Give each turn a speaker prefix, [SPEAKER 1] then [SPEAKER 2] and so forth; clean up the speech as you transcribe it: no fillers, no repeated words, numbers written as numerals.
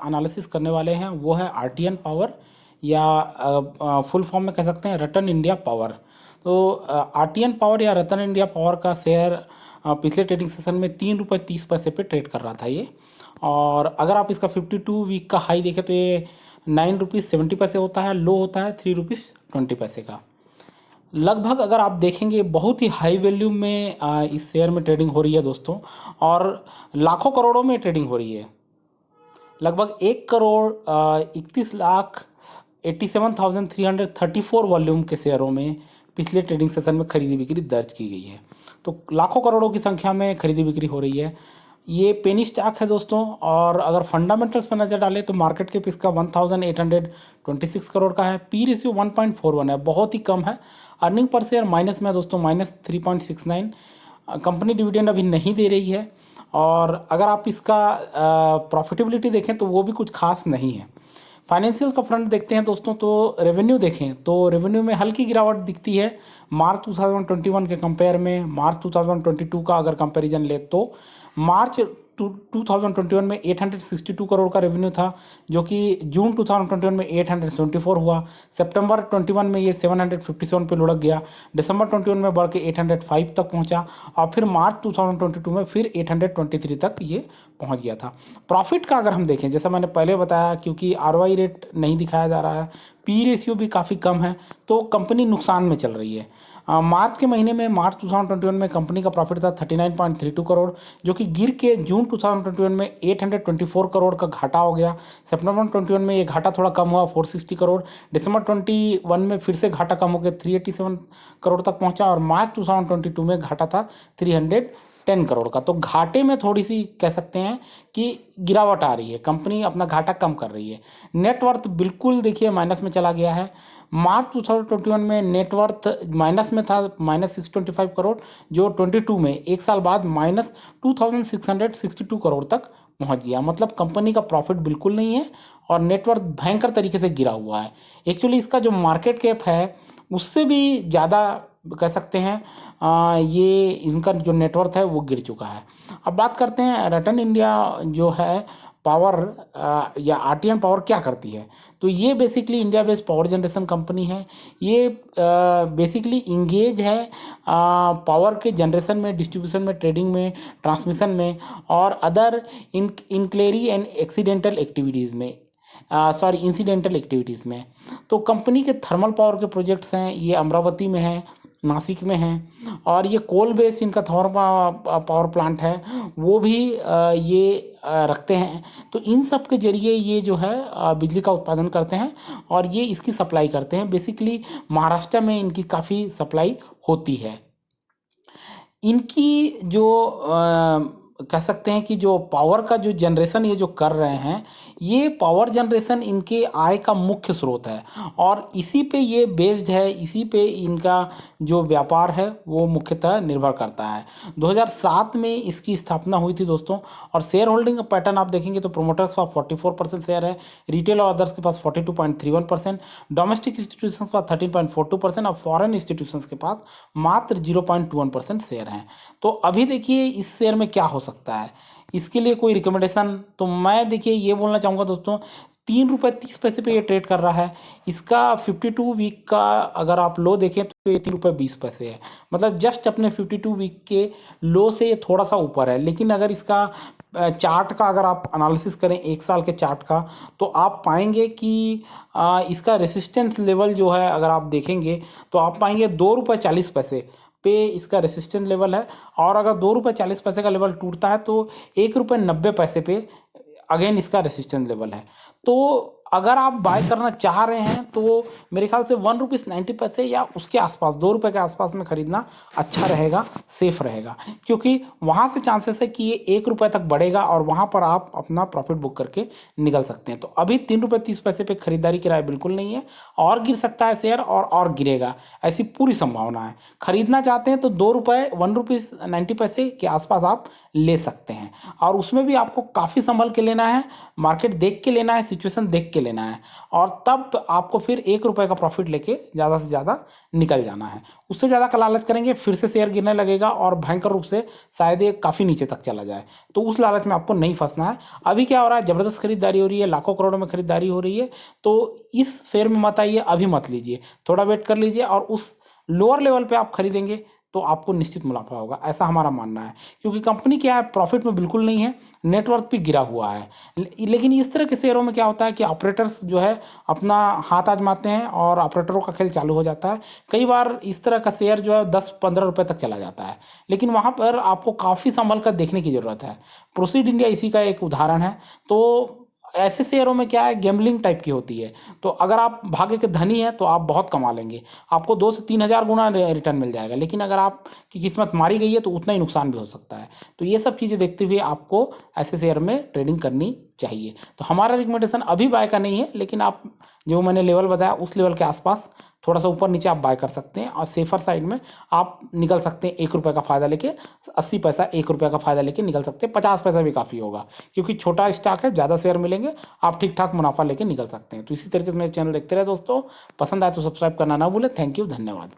[SPEAKER 1] Analysis करने वाले हैं वो है आरटीएन पावर या फुल फॉर्म में कह सकते हैं रतन इंडिया पावर। तो आरटीएन पावर या रतन इंडिया पावर का शेयर पिछले ट्रेडिंग सेशन में 3 रुपये 30 पैसे पे ट्रेड कर रहा था ये। और अगर आप इसका 52 वीक का हाई देखें तो ये 9 रुपीज़ 70 पैसे होता है, लो होता है 3 रुपीज़ 20 पैसे का। लगभग अगर आप देखेंगे बहुत ही हाई वैल्यू में इस शेयर में ट्रेडिंग हो रही है दोस्तों, और लाखों करोड़ों में ट्रेडिंग हो रही है। लगभग 1 करोड़ 81 लाख 87,334 वॉल्यूम के शेयरों में पिछले ट्रेडिंग सेशन में खरीदी बिक्री दर्ज की गई है। तो लाखों करोड़ों की संख्या में खरीदी बिक्री हो रही है। ये पेनी स्टॉक है दोस्तों। और अगर फंडामेंटल्स पर नज़र डालें तो मार्केट कैप इसका 1826 करोड़ का है। पी रेशियो 1.41 है, बहुत ही कम है। अर्निंग पर शेयर माइनस में है दोस्तों, -3.69। कंपनी डिविडेंड अभी नहीं दे रही है। और अगर आप इसका प्रॉफिटेबिलिटी देखें तो वो भी कुछ खास नहीं है। फाइनेंशियल का फ्रंट देखते हैं दोस्तों, तो रेवेन्यू देखें तो रेवेन्यू में हल्की गिरावट दिखती है मार्च 2021 के कंपेयर में। मार्च 2022 का अगर कंपैरिजन ले तो मार्च 2021 में 862 करोड़ का रेवेन्यू था, जो कि जून 2021 में 874 हुआ। सितंबर 21 में ये 757 पे लुढ़क गया। दिसंबर 21 में बढ़ के 805 तक पहुंचा, और फिर मार्च 2022 में फिर 823 तक ये पहुंच गया था। प्रॉफिट का अगर हम देखें, जैसा मैंने पहले बताया, क्योंकि आरओआई रेट नहीं दिखाया जा रहा है, पी रेशियो भी काफ़ी कम है, तो कंपनी नुकसान में चल रही है। मार्च के महीने में, मार्च 2021 में कंपनी का प्रॉफिट था 39.32 करोड़, जो कि गिर के जून 2021 में 824 करोड़ का घाटा हो गया। सितंबर 21 में ये घाटा थोड़ा कम हुआ, 460 करोड़। दिसंबर 21 में फिर से घाटा कम हो गया, 387 करोड़ तक पहुंचा। और मार्च 2022 में घाटा था 310 करोड़ का। तो घाटे में थोड़ी सी कह सकते हैं कि गिरावट आ रही है, कंपनी अपना घाटा कम कर रही है। नेटवर्थ बिल्कुल देखिए माइनस में चला गया है। मार्च 2021 में नेटवर्थ माइनस में था, -625 करोड़, जो 22 में एक साल बाद -2662 करोड़ तक पहुंच गया। मतलब कंपनी का प्रॉफिट बिल्कुल नहीं है और नेटवर्थ भयंकर तरीके से गिरा हुआ है। एक्चुअली इसका जो मार्केट कैप है उससे भी ज़्यादा कह सकते हैं ये इनका जो नेटवर्थ है वो गिर चुका है। अब बात करते हैं रतन इंडिया जो है पावर या आरटीएन पावर क्या करती है। तो ये basically India based power generation company है। ये बेसिकली इंगेज है पावर के जनरेशन में, डिस्ट्रीब्यूशन में, ट्रेडिंग में, ट्रांसमिशन में, और अदर इनक्लेरी एंड एक्सीडेंटल एक्टिविटीज़ में, इंसिडेंटल एक्टिविटीज़ में। तो कंपनी के थर्मल पावर के प्रोजेक्ट्स हैं, ये अमरावती में है, नासिक में है, और ये कोल बेस इनका थर्मल पावर प्लांट है, वो भी ये रखते हैं। तो इन सब के जरिए ये जो है बिजली का उत्पादन करते हैं और ये इसकी सप्लाई करते हैं। बेसिकली महाराष्ट्र में इनकी काफ़ी सप्लाई होती है। इनकी जो कह सकते हैं कि जो पावर का जो जनरेशन ये जो कर रहे हैं, ये पावर जनरेशन इनके आय का मुख्य स्रोत है और इसी पे ये बेस्ड है, इसी पे इनका जो व्यापार है वो मुख्यतः निर्भर करता है। 2007 में इसकी स्थापना हुई थी दोस्तों। और शेयर होल्डिंग का पैटर्न आप देखेंगे तो प्रोमोटर्स का 44% शेयर है, रिटेल और अदर्स के पास 42.31%, डोमेस्टिक इंस्टीट्यूशंस के पास 13.42% और फॉरेन इंस्टीट्यूशंस के पास मात्र 0.21% शेयर हैं। तो अभी देखिए इस शेयर में क्या हो सकता है, इसके लिए कोई रिकमेंडेशन तो मैं देखिए ये बोलना चाहूँगा दोस्तों, 3 रुपये 30 पैसे पे ये ट्रेड कर रहा है। इसका 52 वीक का अगर आप लो देखें तो ये 3 रुपये 20 पैसे है। मतलब जस्ट अपने 52 वीक के लो से ये थोड़ा सा ऊपर है। लेकिन अगर इसका चार्ट का अगर आप एनालिसिस करें, एक साल के चार्ट का, तो आप पाएंगे कि इसका रेसिस्टेंस लेवल जो है अगर आप देखेंगे तो आप पाएंगे 2 रुपये 40 पैसे पे इसका रेसिस्टेंस लेवल है। और अगर 2 रुपये 40 पैसे का लेवल टूटता है तो 1 रुपये 90 पैसे पे अगेन इसका रेसिस्टेंस लेवल है। तो अगर आप बाय करना चाह रहे हैं तो मेरे ख्याल से 1 रुपीज़ 90 पैसे या उसके आसपास, 2 रुपये के आसपास में खरीदना अच्छा रहेगा, सेफ रहेगा, क्योंकि वहाँ से चांसेस है कि ये 1 रुपये तक बढ़ेगा और वहाँ पर आप अपना प्रॉफिट बुक करके निकल सकते हैं। तो अभी 3 रुपये 30 पैसे पे खरीदारी की राय बिल्कुल नहीं है, और गिर सकता है शेयर और गिरेगा, ऐसी पूरी संभावना है। खरीदना चाहते हैं तो 2 रुपये 1 रुपीज़ 90 पैसे के आसपास आप ले सकते हैं, और उसमें भी आपको काफ़ी संभल के लेना है, मार्केट देख के लेना है, सिचुएशन देख के लेना है और तब आपको फिर 1 रुपये का प्रॉफिट लेके ज़्यादा से ज़्यादा निकल जाना है। उससे ज़्यादा का लालच करेंगे फिर से शेयर गिरने लगेगा और भयंकर रूप से शायद ये काफ़ी नीचे तक चला जाए। तो उस लालच में आपको नहीं फंसना है। अभी क्या हो रहा है, ज़बरदस्त खरीदारी हो रही है, लाखों करोड़ों में खरीदारी हो रही है, तो इस फेयर में मत आइए, अभी मत लीजिए, थोड़ा वेट कर लीजिए और उस लोअर लेवल पे आप खरीदेंगे तो आपको निश्चित मुनाफा होगा, ऐसा हमारा मानना है। क्योंकि कंपनी क्या है, प्रॉफिट में बिल्कुल नहीं है, नेटवर्थ भी गिरा हुआ है। लेकिन इस तरह के शेयरों में क्या होता है कि ऑपरेटर्स जो है अपना हाथ आजमाते हैं और ऑपरेटरों का खेल चालू हो जाता है। कई बार इस तरह का शेयर जो है 10-15 रुपये तक चला जाता है, लेकिन वहाँ पर आपको काफ़ी संभल कर देखने की ज़रूरत है। प्रोसीड इंडिया इसी का एक उदाहरण है। तो ऐसे शेयरों में क्या है, गैम्बलिंग टाइप की होती है। तो अगर आप भाग्य के धनी हैं तो आप बहुत कमा लेंगे, आपको 2 से 3 हज़ार गुना रिटर्न मिल जाएगा। लेकिन अगर आपकी किस्मत मारी गई है तो उतना ही नुकसान भी हो सकता है। तो ये सब चीज़ें देखते हुए आपको ऐसे शेयर में ट्रेडिंग करनी चाहिए। तो हमारा रिकमेंडेशन अभी बाय का नहीं है, लेकिन आप जो मैंने लेवल बताया उस लेवल के आसपास थोड़ा सा ऊपर नीचे आप बाय कर सकते हैं और सेफर साइड में आप निकल सकते हैं। 1 रुपये का फ़ायदा लेके 80 पैसा, 1 रुपये का फ़ायदा लेके निकल सकते हैं। 50 पैसा भी काफ़ी होगा, क्योंकि छोटा स्टॉक है, ज़्यादा शेयर मिलेंगे, आप ठीक ठाक मुनाफा लेके निकल सकते हैं। तो इसी तरीके से मेरे चैनल देखते रहे दोस्तों, पसंद आए तो सब्सक्राइब करना ना भूलें। थैंक यू, धन्यवाद।